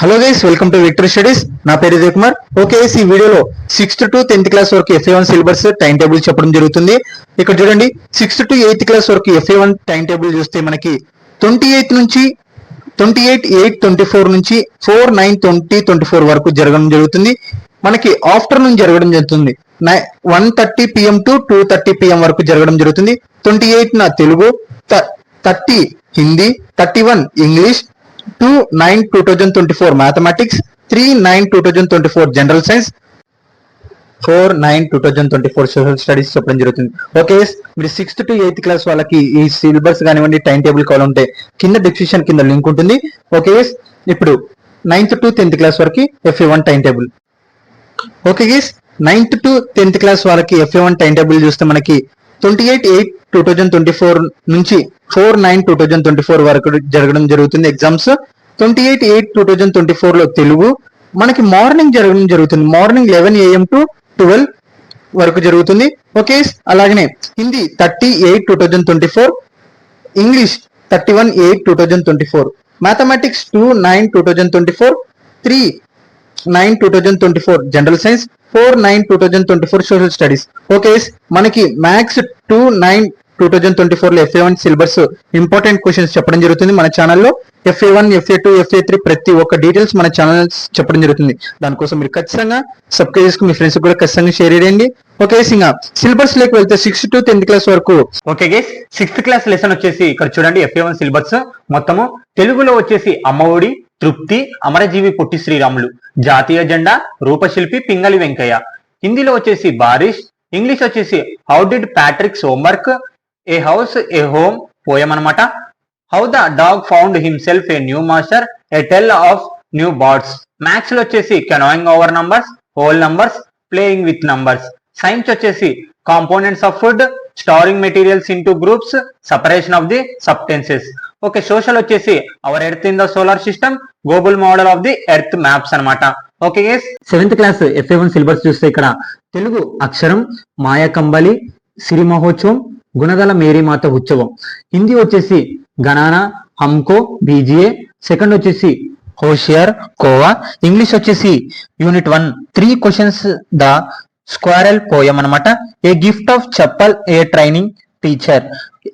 Hello guys, welcome to victory studies. నా పేరు Vijay Kumar. Okay, ఈ వీడియోలో 6th to 10th క్లాస్ వరకు FA1 సిలబస్ టైం టేబుల్ చెప్పడం జరుగుతుంది. ఇక్కడ చూడండి, 6th to 8th క్లాస్ వరకు FA1 టైం టేబుల్ చూస్తే మనకి 28 నుంచి 28/8/24 నుంచి 4/9/2024 వరకు జరగడం జరుగుతుంది. మనకి ఆఫ్టర్నూన్ జరగడం జరుగుతుంది. 1:30 PM to 2:30 PM వరకు జరగడం జరుగుతుంది. 28 Telugu, 30 Hindi, 31 English, 2/9/2024 mathematics, 3/9/2024 general science, 4/9/2024 social studies చెప్పడం జరుగుతుంది. ఓకే, మీరు 6th to 8th క్లాస్ వాళ్ళకి ఈ సిలబస్ కానివ్వండి టైం టేబుల్ కావాలంటే కింద డిస్క్రిప్షన్ కింద లింక్ ఉంటుంది. ఓకే, ఇప్పుడు 9th to 10th క్లాస్ వరకు FA1 time table. Okay guys, 9th to 10th class వాళ్ళకి FA1 టైం టేబుల్ చూస్తే మనకి 28/8/2024 నుంచి 4/9/2024 వరకు జరగడం జరుగుతుంది ఎగ్జామ్స్. 28/8/2024 లో తెలుగు మనకి మార్నింగ్ జరగడం జరుగుతుంది. మార్నింగ్ 11 AM to 12 వరకు జరుగుతుంది. ఓకే, అలాగనే Hindi 30/8/2024, English 31/8/2024, mathematics 2/9/2024, 3/9/2024 general science, 4/9/2024 social studies. Okay, మనకి మ్యాథ్స్ 2/9/2024 లో FA1 సిలబస్ ఇంపార్టెంట్ క్వశ్చన్స్ చెప్పడం జరుగుతుంది మన ఛానల్లో. FA1, FA2, FA3 ప్రతి ఒక్క డీటెయిల్స్ మన ఛానల్ చెప్పడం జరుగుతుంది. దానికోసం మీరు ఖచ్చితంగా సబ్స్క్రైబ్ చేసుకుని మీ ఫ్రెండ్స్ కూడా ఖచ్చితంగా షేర్ చేయండి. ఓకే, ఇంకా సిలబస్ లోకి వెళ్తే 6th to 10th క్లాస్ వరకు. Okay guys, 6th class lesson వచ్చేసి ఇక్కడ చూడండి. FA1 సిలబస్ మొత్తము తెలుగులో వచ్చేసి అమ్మఒడి, తృప్తి, అమరజీవి పొట్టి శ్రీరాములు, జాతీయ జెండా, రూపశిల్పి పింగళి వెంకయ్య. హిందీలో వచ్చేసి బారిష్. ఇంగ్లీష్ వచ్చేసి how did Patrick's homework, a house a home poem అనమాట. How the dog found himself a new master, a tale of new birds. Maths లో వచ్చేసి knowing over numbers, whole numbers, playing with numbers. Science వచ్చేసి components of food, storing materials into groups, separation of the substances. Okay, social వచ్చేసి our earth in the solar system, global model of the earth maps అనమాట. Okay guys, 7th class FA1 syllabus చూస్తే ఇక్కడ తెలుగు అక్షరం, మాయకంబలి, సిరి మహోత్సవం, గుణదల మేరీమాత ఉత్సవం. హిందీ వచ్చేసి గణానా, హమ్కో, బీజిఏ. Second వచ్చేసి హోషియార్, కోవా. ఇంగ్లీష్ వచ్చేసి unit 1 3 questions the squirrel poem అనమాట. A gift of chappal a training teacher.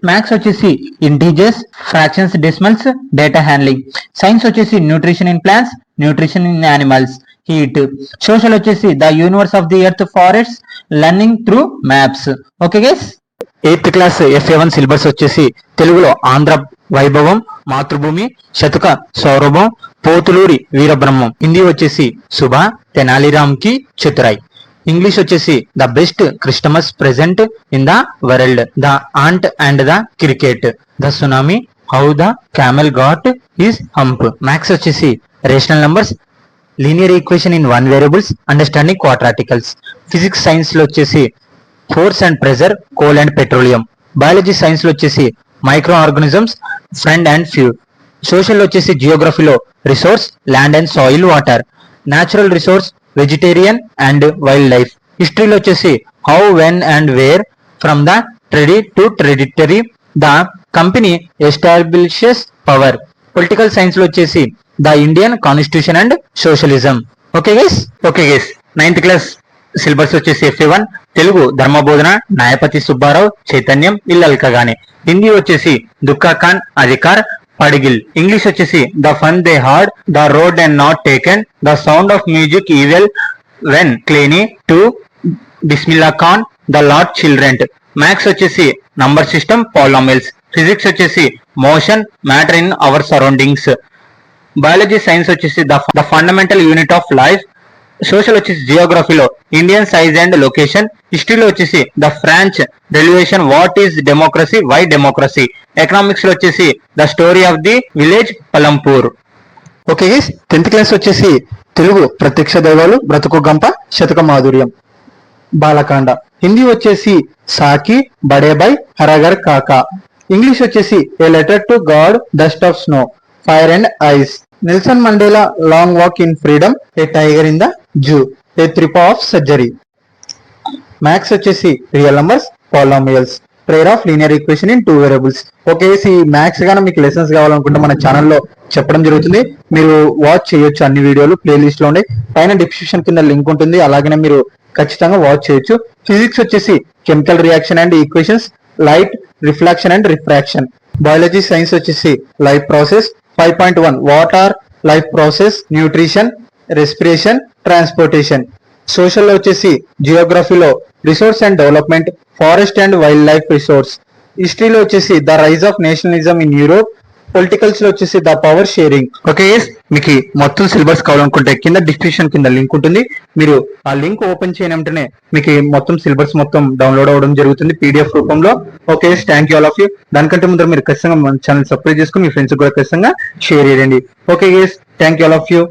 Maths వచ్చేసి integers, fractions, decimals, data handling. Science వచ్చేసి nutrition in plants, nutrition in animals, heat. Social వచ్చేసి the universe of the earth, forest, learning through maps. Okay guys, 8th class FA1 syllabus వచ్చేసి తెలుగులో ఆంధ్ర వైభవం, మాతృభూమి, శతక సౌరభం, పోతులూరి వీరబ్రహ్మం. హిందీ వచ్చేసి శుభ, తెనాలిరామ్ కి చతురాయ్. ఇంగ్లీష్ వచ్చేసి the best Christmas present in the world, the ant and the cricket, the tsunami, how the camel got his hump. Maths వచ్చేసి rational numbers, linear equation in one variables, understanding quadrilaterals. Physics science లో వచ్చేసి force and pressure, coal and petroleum. Biology science లో వచ్చేసి micro organisms, friend and foe. Social లో వచ్చేసి జియోగ్రఫీలో resource, land and soil, water. Natural resource, vegetation and wildlife. హిస్టరీలో వచ్చేసి how, when and where, from the trade to territory, the company establishes power. Political science లో వచ్చేసి the Indian constitution and socialism. Okay guys, 9th class syllabus వచ్చేసి FA1 Telugu ధర్మబోధన, Nyayapathi Subbarao, చైతన్యం, ఇల్లల్కగానే. హిందీ వచ్చేసి దుక్కా ఖాన్, అధికార్, పడిగిల్. ఇంగ్లీష్ వచ్చేసి the fun they had, the road and not taken, the sound of music Evelyn Glennie, to Bismillah Khan, the lord children. Maths వచ్చేసి నంబర్ సిస్టమ్, పాలినామియల్స్. ఫిజిక్స్ వచ్చేసి motion, matter in our surroundings. Biology science వచ్చేసి the fundamental unit of life. Social వచ్చేసి జియోగ్రఫీలో Indian size and location. హిస్టరీలో వచ్చేసి the French revolution, what is democracy, why democracy. Economics లో వచ్చేసి the story of the village Palampur. Okay guys, 10th class వచ్చేసి తెలుగు ప్రత్యక్ష దైవాలు, బ్రతుకు గంప, శతక మాధుర్యం, బాలకాండ. హిందీ వచ్చేసి సాకి, బడేబాయ్, హరగర్ కాకా. ఇంగ్లీష్ వచ్చేసి a letter to God, dust of snow, fire and ice. Nelson Mandela, long walk in freedom, a tiger in the zoo, a triumph of surgery. Maths వచ్చేసి real numbers, polynomials, pair of linear equation in 2 variables. Okay, ఈ maths గానీ మీకు lessons కావాలనుకుంటే మన ఛానల్లో చెప్పడం జరుగుతుంది. మీరు వాచ్ చేయొచ్చు అన్ని వీడియోలు ప్లేలిస్ట్ లో ఉండే, పైన డిస్క్రిప్షన్ కింద లింక్ ఉంటుంది, అలాగనే మీరు ఖచ్చితంగా వాచ్ చేయొచ్చు. ఫిజిక్స్ వచ్చేసి chemical reaction and equations, light, reflection and refraction. Biology science వచ్చేసి life process. 5.1 what are life process, nutrition, respiration, transportation. Social లో వచ్చేసి జియోగ్రఫీలో resource and development, forest and wildlife resource. హిస్టరీలో వచ్చేసి the rise of nationalism in Europe. Politicals లో వచ్చేసి the power sharing. Okay, మీకు మొత్తం సిలబస్ కావాలనుకుంటే కింద డిస్క్రిప్షన్ కింద లింక్ ఉంటుంది. మీరు ఆ లింక్ ఓపెన్ చేయని వెంటనే మీకు మొత్తం సిలబస్ మొత్తం డౌన్లోడ్ అవ్వడం జరుగుతుంది పీడిఎఫ్ రూపంలో. Okay, thank you all of you. దానికంటే ముందర మీరు ఖచ్చితంగా మన ఛానల్ సబ్స్క్రైబ్ చేసుకుని మీ ఫ్రెండ్స్ కూడా ఖచ్చితంగా షేర్ చేయండి. Okay guys, thank you all of you.